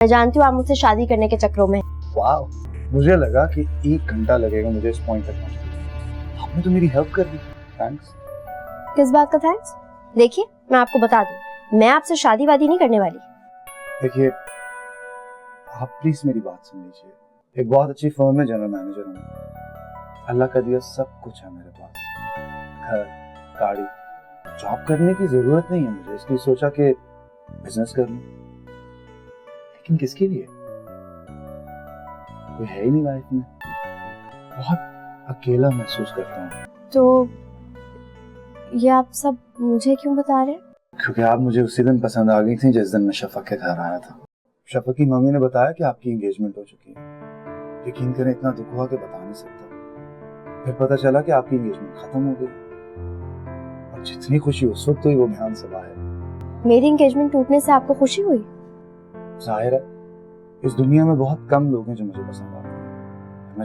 मैं जानती हूँ आप मुझसे शादी करने के चक्करों में। वाह, मुझे लगा कि 1 घंटा लगेगा मुझे इस पॉइंट तक पहुंचने। आपने तो मेरी हेल्प कर दी, थैंक्स। किस बात का थैंक्स? देखिए मैं आपको बता दूं, मैं आपसे शादी वादी नहीं करने वाली। देखिए, आप प्लीज मेरी बात सुन लीजिए। एक बहुत अच्छी फर्म में जनरल मैनेजर हूँ। अल्लाह का दिया सब कुछ है मेरे पास, घर, गाड़ी। जॉब करने की जरूरत नहीं है मुझे, इसलिए सोचा कि बिजनेस कर लूं। लेकिन किसके लिए? कोई है ही नहीं लाइफ में। बहुत अकेला महसूस करता हूँ। तो ये आप सब मुझे क्यों बता रहे हैं? क्योंकि आप मुझे उसी दिन पसंद आ गई थी जिस दिन मैं शफक के घर आया था। शफक की मम्मी ने बताया कि आपकी एंगेजमेंट हो चुकी है। यकीन करें, इतना दुख हुआ कि बता नहीं सकता। फिर पता चला कि आपकी एंगेजमेंट खत्म हो गई, और जितनी खुशी उस वक्त हुई वो बयान से बाहर। मेरी एंगेजमेंट टूटने से आपको खुशी हुई? जाहिर है, इस दुनिया में बहुत कम लोग हैं जो मुझे पसंद आते हैं।